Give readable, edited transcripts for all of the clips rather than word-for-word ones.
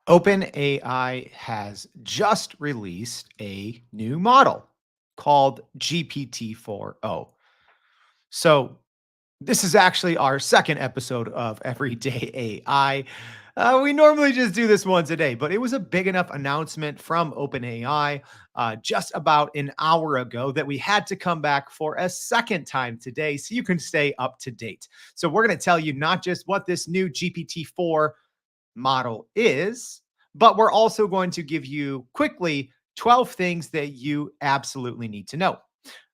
OpenAI has just released a new model called GPT-4o. So, this is actually our second episode of Everyday AI. We normally just do this once a day, but it was a big enough announcement from OpenAI just about an hour ago that we had to come back for a second time today so you can stay up to date. So, we're going to tell you not just what this new GPT-4 model is, but we're also going to give you quickly 12 things that you absolutely need to know.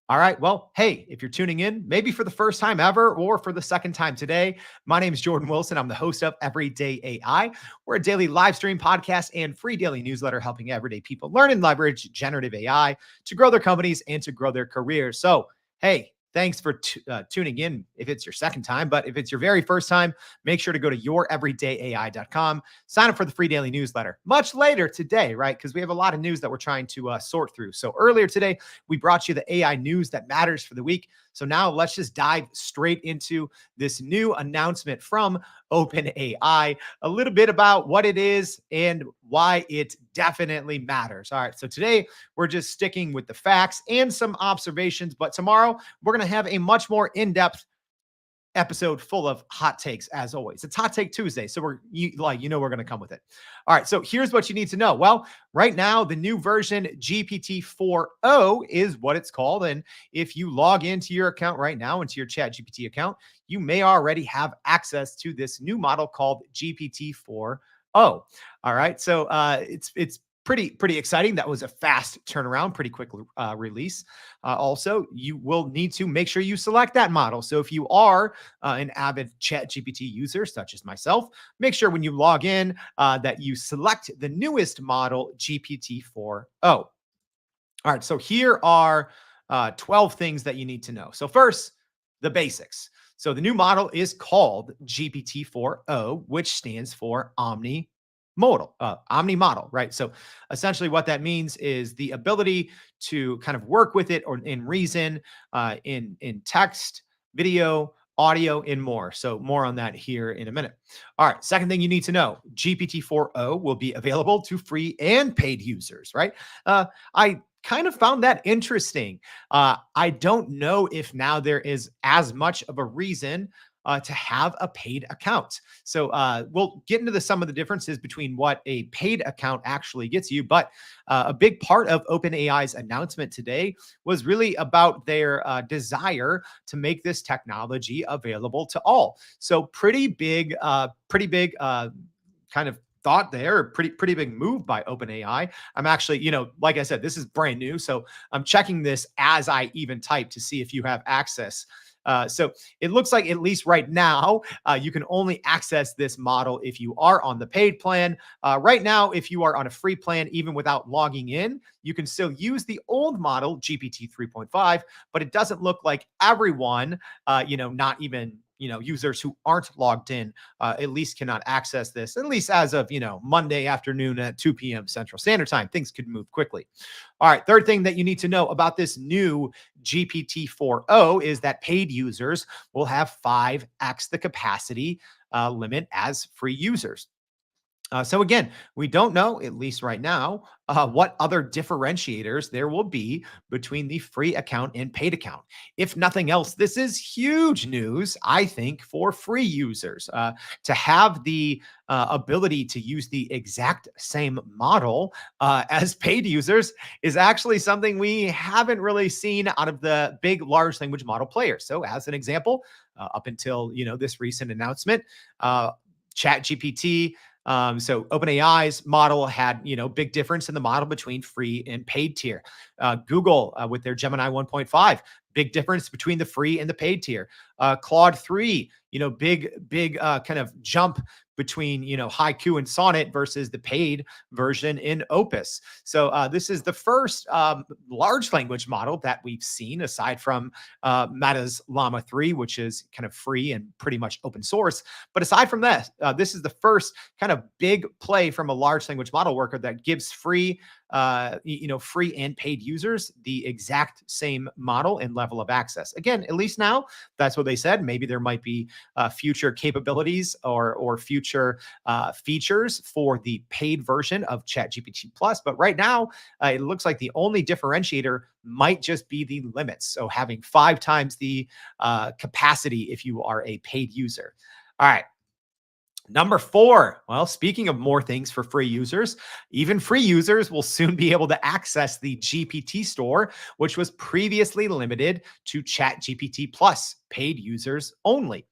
All right. Well, hey, if you're tuning in, maybe for the first time ever or for the second time today, my name is Jordan Wilson. I'm the host of Everyday AI. We're a daily live stream podcast and free daily newsletter helping everyday people learn and leverage generative AI to grow their companies and to grow their careers. So, hey, thanks for tuning in if it's your second time. But if it's your very first time, make sure to go to youreverydayai.com, sign up for the free daily newsletter. Much later today, right? Because we have a lot of news that we're trying to sort through. So earlier today, we brought you the AI news that matters for the week. So now let's just dive straight into this new announcement from OpenAI, a little bit about what it is and why it definitely matters. All right. So today we're just sticking with the facts and some observations, but tomorrow we're going to have a much more in-depth episode full of hot takes as always. It's Hot Take Tuesday, so we're we're going to come with it. All right, so here's what you need to know. Well, right now the new version GPT-4o is what it's called, and if you log into your account right now into your ChatGPT account, you may already have access to this new model called GPT-4o. All right, so it's pretty exciting. That was a fast turnaround, pretty quick release. Also, you will need to make sure you select that model. So if you are an avid ChatGPT user, such as myself, make sure when you log in that you select the newest model, GPT-4o. All right, so here are 12 things that you need to know. So first, the basics. So the new model is called GPT-4o, which stands for omni-model, right? So essentially what that means is the ability to kind of work with it or in reason, in text, video, audio, and more. So more on that here in a minute. All right. Second thing you need to know, GPT-4o will be available to free and paid users, right? I kind of found that interesting. I don't know if now there is as much of a reason to have a paid account. So we'll get into some of the differences between what a paid account actually gets you. But a big part of OpenAI's announcement today was really about their desire to make this technology available to all. So pretty big kind of thought there, pretty big move by OpenAI. I'm actually, like I said, this is brand new, so I'm checking this as I even type to see if you have access. So it looks like at least right now, you can only access this model if you are on the paid plan. Right now, if you are on a free plan, even without logging in, you can still use the old model, GPT 3.5, but it doesn't look like everyone, not even users who aren't logged in, at least cannot access this, at least as of, Monday afternoon at 2 p.m. Central Standard Time. Things could move quickly. All right. Third thing that you need to know about this new GPT-4o is that paid users will have 5x the capacity limit as free users. So again, we don't know, at least right now, what other differentiators there will be between the free account and paid account. If nothing else, this is huge news, I think, for free users to have the ability to use the exact same model as paid users is actually something we haven't really seen out of the big large language model players. So as an example, up until, this recent announcement, ChatGPT, so OpenAI's model had, big difference in the model between free and paid tier. Google with their Gemini 1.5, big difference between the free and the paid tier. Claude 3, big kind of jump between, Haiku and Sonnet versus the paid version in Opus. So this is the first large language model that we've seen aside from Meta's Llama 3, which is kind of free and pretty much open source. But aside from that, this is the first kind of big play from a large language model worker that gives free free and paid users the exact same model and level of access. Again, at least now, that's what they said. Maybe there might be future capabilities or future features for the paid version of ChatGPT Plus. But right now, it looks like the only differentiator might just be the limits. So having 5 times the capacity if you are a paid user. All right. Number 4, well, speaking of more things for free users, even free users will soon be able to access the GPT Store, which was previously limited to ChatGPT Plus paid users only.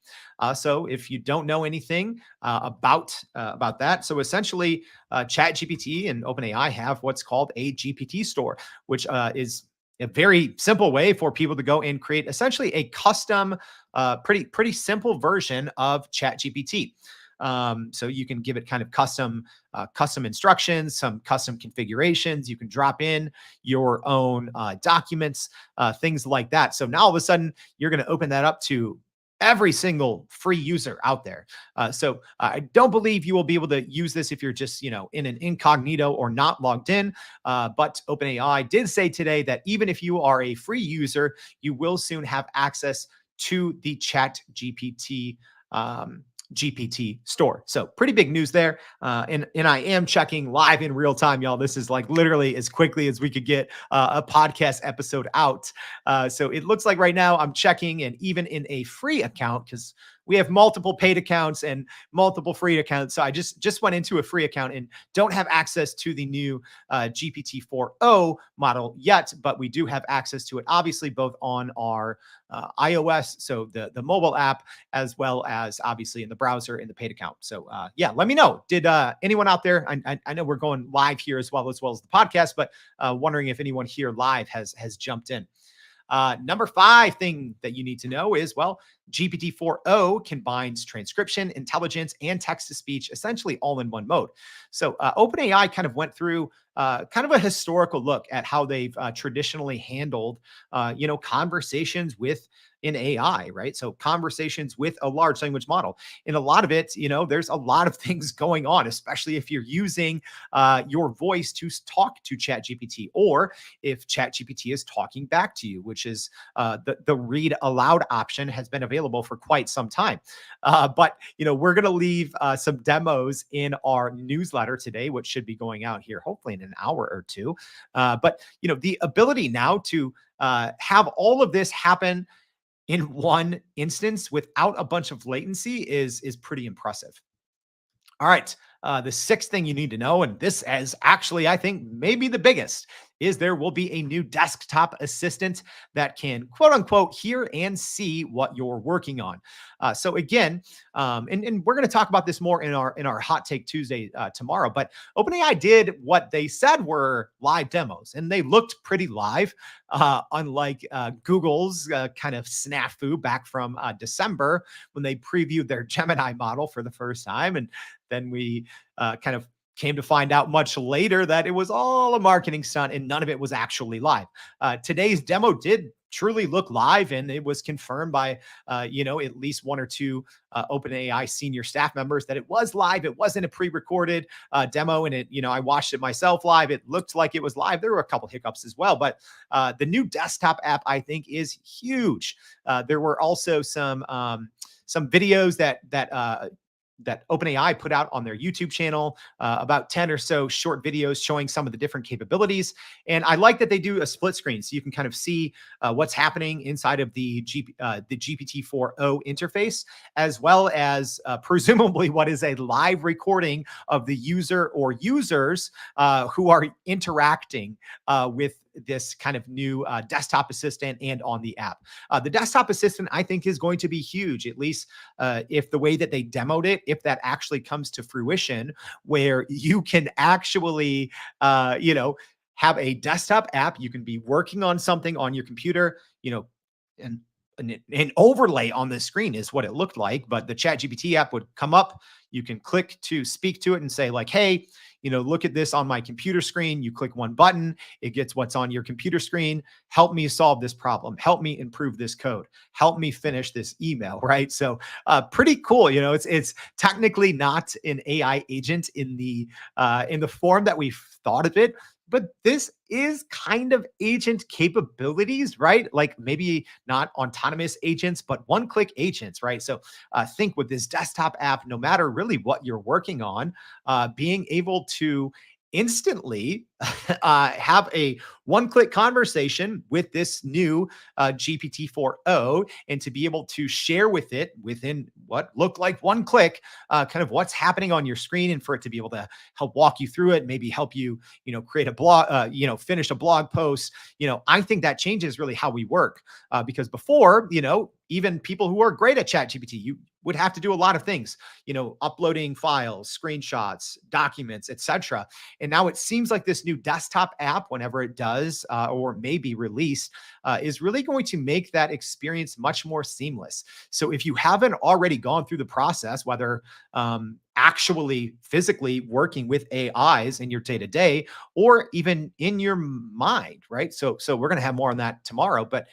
So if you don't know anything about that, so essentially ChatGPT and OpenAI have what's called a GPT Store, which is a very simple way for people to go and create essentially a custom, pretty simple version of ChatGPT. So you can give it kind of custom instructions, some custom configurations. You can drop in your own documents, things like that. So now all of a sudden you're going to open that up to every single free user out there. So I don't believe you will be able to use this if you're just, in an incognito or not logged in. But OpenAI did say today that even if you are a free user, you will soon have access to the Chat GPT GPT store. So pretty big news there. And I am checking live in real time, y'all. This is like literally as quickly as we could get a podcast episode out. So it looks like right now I'm checking, and even in a free account, because we have multiple paid accounts and multiple free accounts. So I just went into a free account and don't have access to the new GPT-4o model yet, but we do have access to it, obviously, both on our iOS, so the mobile app, as well as obviously in the browser in the paid account. So yeah, let me know. Did anyone out there? I know we're going live here as well as the podcast, but wondering if anyone here live has jumped in. Number 5 thing that you need to know is, well, GPT-4o combines transcription, intelligence, and text-to-speech essentially all in one mode. So OpenAI kind of went through kind of a historical look at how they've traditionally handled, conversations with an AI, right? So conversations with a large language model. And a lot of it, there's a lot of things going on, especially if you're using your voice to talk to ChatGPT, or if ChatGPT is talking back to you, which is the read aloud option has been available for quite some time. But we're going to leave some demos in our newsletter today, which should be going out here hopefully in an hour or two. But the ability now to have all of this happen in one instance without a bunch of latency is pretty impressive. All right. The 6th thing you need to know, and this is actually, I think, maybe the biggest, is there will be a new desktop assistant that can, quote unquote, hear and see what you're working on. So again, and we're going to talk about this more in our Hot Take Tuesday tomorrow. But OpenAI did what they said were live demos, and they looked pretty live, unlike Google's kind of snafu back from December when they previewed their Gemini model for the first time, and then we kind of came to find out much later that it was all a marketing stunt and none of it was actually live. Today's demo did truly look live, and it was confirmed by, at least 1 or 2 OpenAI senior staff members that it was live. It wasn't a pre-recorded demo, and I watched it myself live. It looked like it was live. There were a couple hiccups as well, but the new desktop app, I think, is huge. There were also some videos that OpenAI put out on their YouTube channel, about 10 or so short videos showing some of the different capabilities. And I like that they do a split screen, so you can kind of see what's happening inside of the GPT-4o interface, as well as presumably what is a live recording of the user or users who are interacting with this kind of new desktop assistant and on the app. The desktop assistant, I think, is going to be huge, at least if the way that they demoed it, if that actually comes to fruition, where you can actually, have a desktop app. You can be working on something on your computer, and an overlay on the screen is what it looked like. But the ChatGPT app would come up. You can click to speak to it and say, like, hey, look at this on my computer screen. You click one button, it gets what's on your computer screen. Help me solve this problem. Help me improve this code. Help me finish this email, right? So pretty cool. It's technically not an AI agent in the form that we've thought of it, but this is kind of agent capabilities, right? Like maybe not autonomous agents, but one-click agents, right? So think with this desktop app, no matter really what you're working on, being able to instantly have a one-click conversation with this new GPT-4o, and to be able to share with it within what looked like one click, kind of what's happening on your screen, and for it to be able to help walk you through it, maybe help you, create a blog, finish a blog post. I think that changes really how we work, because before, even people who are great at ChatGPT, you would have to do a lot of things, uploading files, screenshots, documents, etc. And now it seems like this new desktop app, whenever it does or may be released, is really going to make that experience much more seamless. So if you haven't already gone through the process, whether actually physically working with AIs in your day to day, or even in your mind, right? So we're going to have more on that tomorrow, but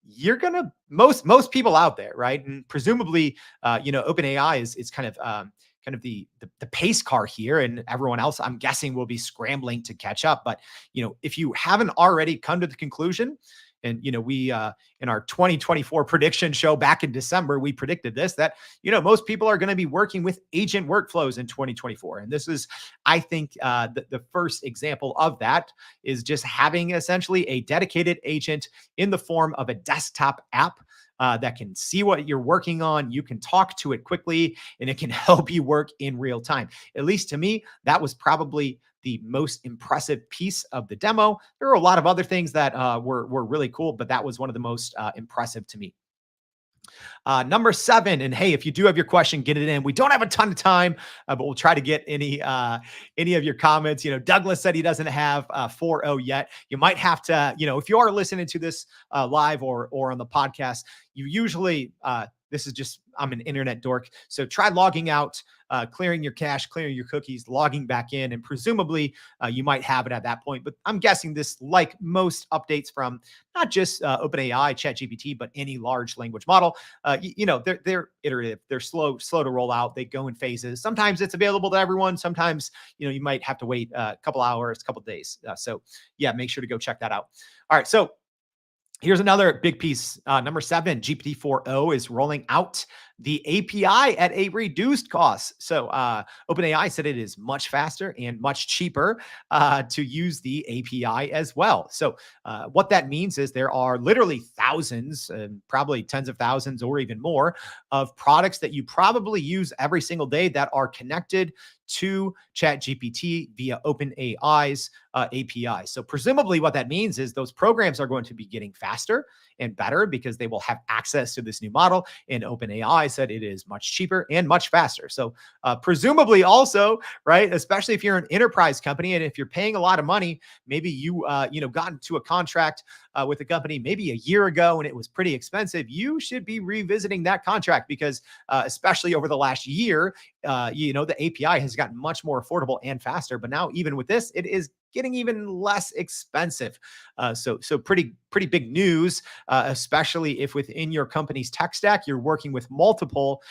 you're gonna most people out there, right? And presumably, OpenAI is kind of the pace car here, and everyone else, I'm guessing, will be scrambling to catch up. But if you haven't already come to the conclusion, and we in our 2024 prediction show back in December, we predicted this, that most people are going to be working with agent workflows in 2024, and this is, I think, the first example of that is just having essentially a dedicated agent in the form of a desktop app that can see what you're working on. You can talk to it quickly, and it can help you work in real time. At least to me, that was probably the most impressive piece of the demo. There were a lot of other things that were really cool, but that was one of the most impressive to me. Number 7, and hey, if you do have your question, get it in. We don't have a ton of time, but we'll try to get any of your comments. Douglas said he doesn't have 4.0 yet. You might have to, if you are listening to this live or on the podcast, you usually this is just, I'm an internet dork. So try logging out, clearing your cache, clearing your cookies, logging back in, and presumably you might have it at that point. But I'm guessing this, like most updates from not just OpenAI, ChatGPT, but any large language model, they're iterative. They're slow to roll out. They go in phases. Sometimes it's available to everyone. Sometimes, you might have to wait a couple hours, a couple days. So yeah, make sure to go check that out. All right. So here's another big piece. Number 7, GPT-4o is rolling out the API at a reduced cost. So OpenAI said it is much faster and much cheaper to use the API as well. So what that means is there are literally thousands, and probably tens of thousands or even more, of products that you probably use every single day that are connected to ChatGPT via OpenAI's API. So presumably what that means is those programs are going to be getting faster and better because they will have access to this new model. And OpenAI said it is much cheaper and much faster. So presumably also, right, especially if you're an enterprise company and if you're paying a lot of money, maybe you got into a contract with a company maybe a year ago and it was pretty expensive, you should be revisiting that contract because especially over the last year, the API has gotten much more affordable and faster. But now even with this, it is getting even less expensive. So pretty big news, especially if within your company's tech stack, you're working with multiple,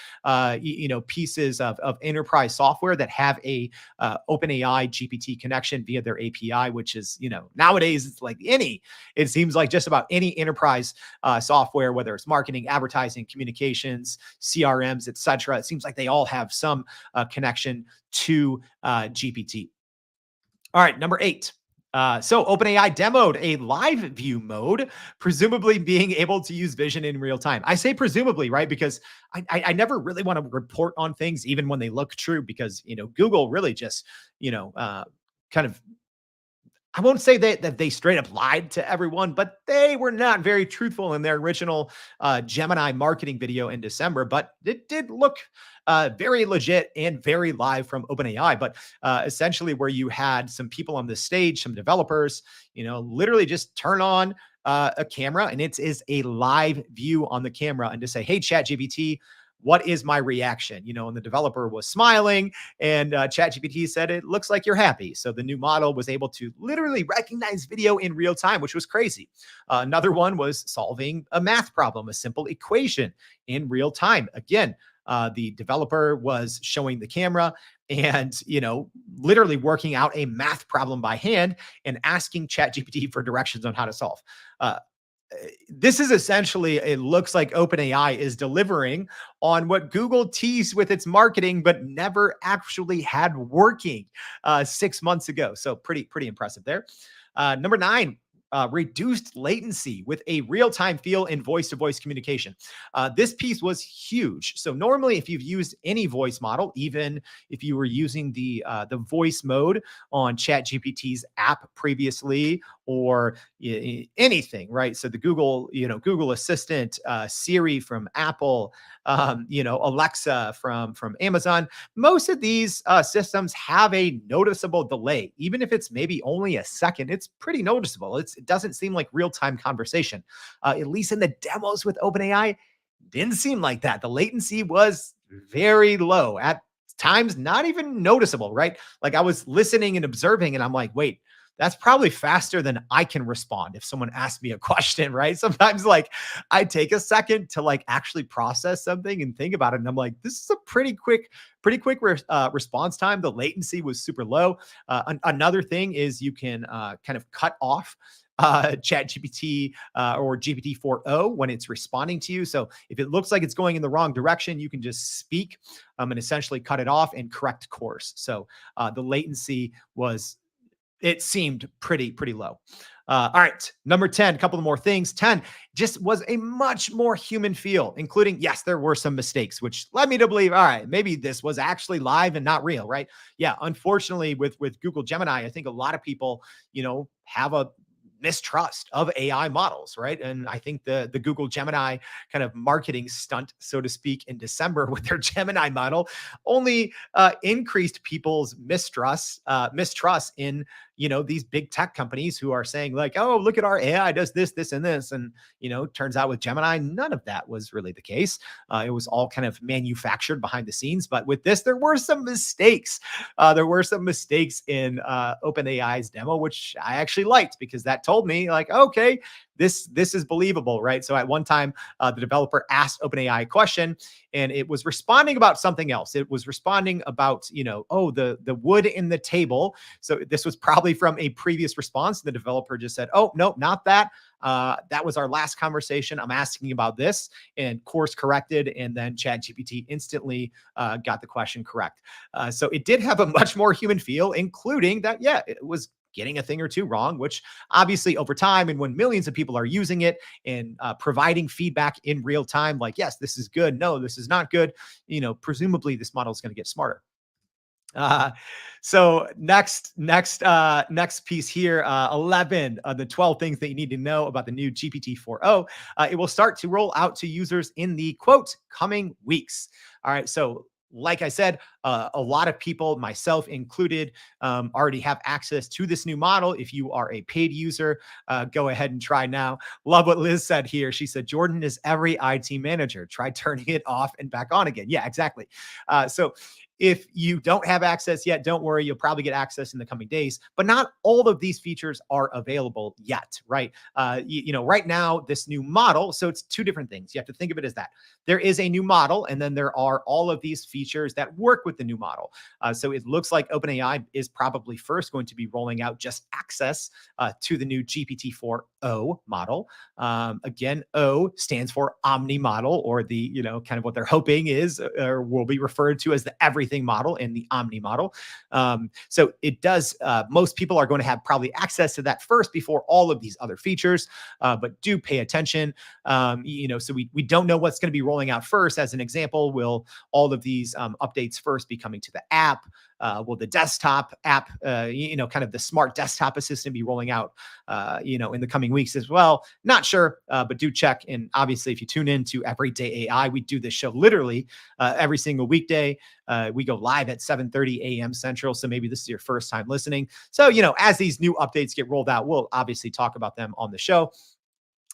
pieces of enterprise software that have a OpenAI GPT connection via their API, which is, nowadays it's like it seems like just about any enterprise software, whether it's marketing, advertising, communications, CRMs, etc. It seems like they all have some connection to GPT. All right, number 8. So OpenAI demoed a live view mode, presumably being able to use vision in real time. I say presumably, right? Because I never really want to report on things, even when they look true, because, Google really just, kind of, I won't say that they straight up lied to everyone, but they were not very truthful in their original Gemini marketing video in December. But it did look very legit and very live from OpenAI. But essentially, where you had some people on the stage, some developers, literally just turn on a camera, and it is a live view on the camera, and to say, "Hey, ChatGPT, what is my reaction?" And the developer was smiling, and ChatGPT said, "It looks like you're happy." So the new model was able to literally recognize video in real time, which was crazy. Another one was solving a math problem, a simple equation in real time. Again, The developer was showing the camera and, literally working out a math problem by hand and asking ChatGPT for directions on how to solve. Uh, this is essentially, it looks like OpenAI is delivering on what Google teased with its marketing, but never actually had working 6 months ago. So pretty impressive there. Number nine, reduced latency with a real-time feel in voice-to-voice communication. This piece was huge. So normally, if you've used any voice model, even if you were using the voice mode on ChatGPT's app previously, or anything, right? So the Google Assistant, Siri from Apple, Alexa from Amazon. Most of these systems have a noticeable delay, even if it's maybe only a second. It's pretty noticeable. It doesn't seem like real time conversation. At least in the demos with OpenAI, didn't seem like that. The latency was very low at times, not even noticeable, right? Like I was listening and observing, and I'm like, wait, that's probably faster than I can respond if someone asks me a question, right? Sometimes like I take a second to like actually process something and think about it. And I'm like, this is a pretty quick response time. The latency was super low. Another thing is you can kind of cut off chat GPT or GPT-4o when it's responding to you. So if it looks like it's going in the wrong direction, you can just speak and essentially cut it off and correct course. So the latency was, it seemed pretty low. All right, number 10, a couple of more things. 10 just was a much more human feel, including, yes, there were some mistakes, which led me to believe, all right, maybe this was actually live and not real, right? Yeah, unfortunately, with Google Gemini, I think a lot of people, have a mistrust of AI models, right? And I think the Google Gemini kind of marketing stunt, so to speak, in December with their Gemini model only increased people's mistrust in these big tech companies who are saying like, oh, look at our AI does this, and this, and turns out with Gemini, none of that was really the case. It was all kind of manufactured behind the scenes. But with this, there were some mistakes. There were some mistakes in OpenAI's demo, which I actually liked because that told me like, okay, this is believable, right? So at one time, the developer asked OpenAI a question, and it was responding about something else. It was responding about, oh, the wood in the table. So this was probably from a previous response. The developer just said, oh, no, not that. That was our last conversation. I'm asking about this, and course corrected. And then ChatGPT instantly got the question correct. So it did have a much more human feel, including that, yeah, it was getting a thing or two wrong, which obviously over time, and when millions of people are using it and providing feedback in real time, like, yes, this is good. No, this is not good. Presumably this model is going to get smarter. Uh, so next piece here, 11 of the 12 things that you need to know about the new GPT-4o. It will start to roll out to users in the quote coming weeks. All right, so like I said, a lot of people, myself included, already have access to this new model. If you are a paid user, go ahead and try now. Love what Liz said here. She said, Jordan is every IT manager. Try turning it off and back on again. Yeah, exactly. So if you don't have access yet, don't worry. You'll probably get access in the coming days, but not all of these features are available yet, right? Right now, this new model, so it's two different things. You have to think of it as that. There is a new model, and then there are all of these features that work with the new model. So it looks like OpenAI is probably first going to be rolling out just access to the new GPT-4o model. Again, O stands for omni-model, or the, kind of what they're hoping is, or will be referred to as the everything model and the omni model. So it does, most people are going to have probably access to that first before all of these other features, but do pay attention. So we don't know what's going to be rolling out first. As an example, will all of these updates first be coming to the app? Will the desktop app, kind of the smart desktop assistant be rolling out, in the coming weeks as well? Not sure, but do check. And obviously, if you tune in to Everyday AI, we do this show literally every single weekday. We go live at 7:30 a.m. Central. So maybe this is your first time listening. So, as these new updates get rolled out, we'll obviously talk about them on the show.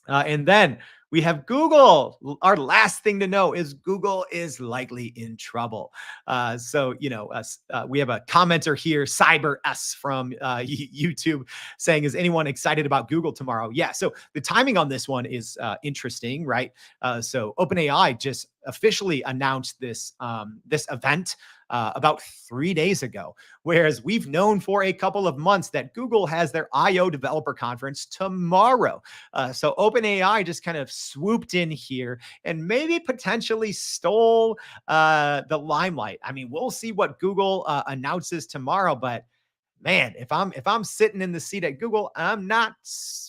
And then We have Google. Our last thing to know is Google is likely in trouble. We have a commenter here, Cyber S from YouTube, saying, "Is anyone excited about Google tomorrow?" Yeah. So the timing on this one is interesting, right? So OpenAI just officially announced this event about 3 days ago. Whereas we've known for a couple of months that Google has their I/O developer conference tomorrow. So OpenAI just kind of swooped in here and maybe potentially stole the limelight. I mean, we'll see what Google announces tomorrow, but man, if I'm sitting in the seat at Google, I'm not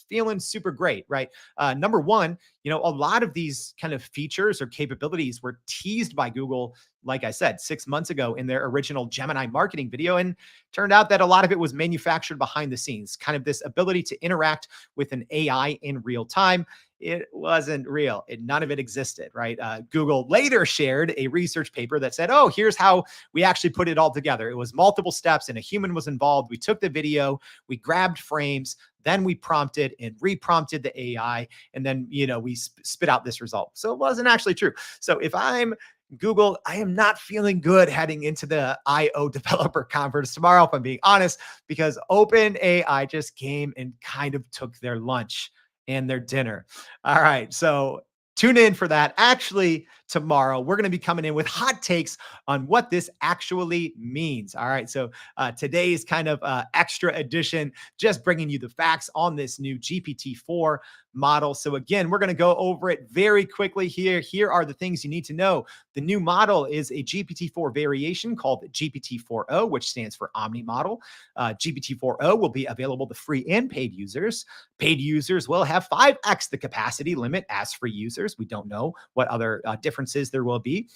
feeling super great, right? Number one, a lot of these kind of features or capabilities were teased by Google, like I said, 6 months ago in their original Gemini marketing video, and turned out that a lot of it was manufactured behind the scenes. Kind of this ability to interact with an AI in real time. It wasn't real. None of it existed, right? Google later shared a research paper that said, "Oh, here's how we actually put it all together. It was multiple steps and a human was involved. We took the video, we grabbed frames, then we prompted and reprompted the AI, and then, we spit out this result." So it wasn't actually true. So if I'm Google, I am not feeling good heading into the IO developer conference tomorrow, if I'm being honest, because OpenAI just came and kind of took their lunch and their dinner. All right. So tune in for that. Actually, tomorrow, we're going to be coming in with hot takes on what this actually means. All right. So today's kind of extra edition, just bringing you the facts on this new GPT-4 model. So again, we're going to go over it very quickly here. Here are the things you need to know. The new model is a GPT-4 variation called GPT-4o, which stands for omnimodel. GPT-4o will be available to free and paid users. Paid users will have 5x the capacity limit as free users. We don't know what other differences there will be.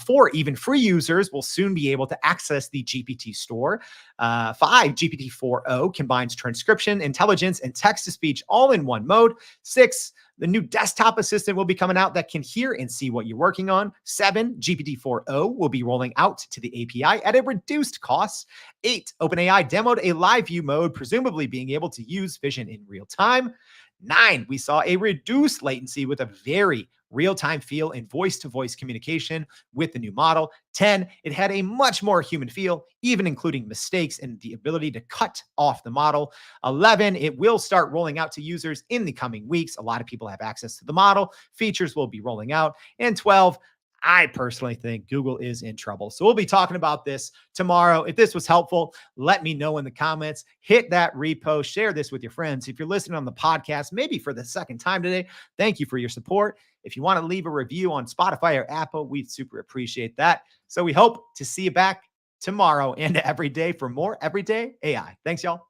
For even free users will soon be able to access the GPT Store. 5, GPT-4o combines transcription, intelligence, and text-to-speech all in one mode. 6, the new desktop assistant will be coming out that can hear and see what you're working on. 7, GPT-4o will be rolling out to the API at a reduced cost. 8, OpenAI demoed a live view mode, presumably being able to use vision in real time. 9, we saw a reduced latency with a very real-time feel and voice-to-voice communication with the new model. 10, it had a much more human feel, even including mistakes and the ability to cut off the model. 11, it will start rolling out to users in the coming weeks. A lot of people have access to the model. Features will be rolling out. And 12, I personally think Google is in trouble. So we'll be talking about this tomorrow. If this was helpful, let me know in the comments. Hit that repost, share this with your friends. If you're listening on the podcast, maybe for the second time today, thank you for your support. If you want to leave a review on Spotify or Apple, we'd super appreciate that. So we hope to see you back tomorrow and every day for more everyday AI. Thanks, y'all.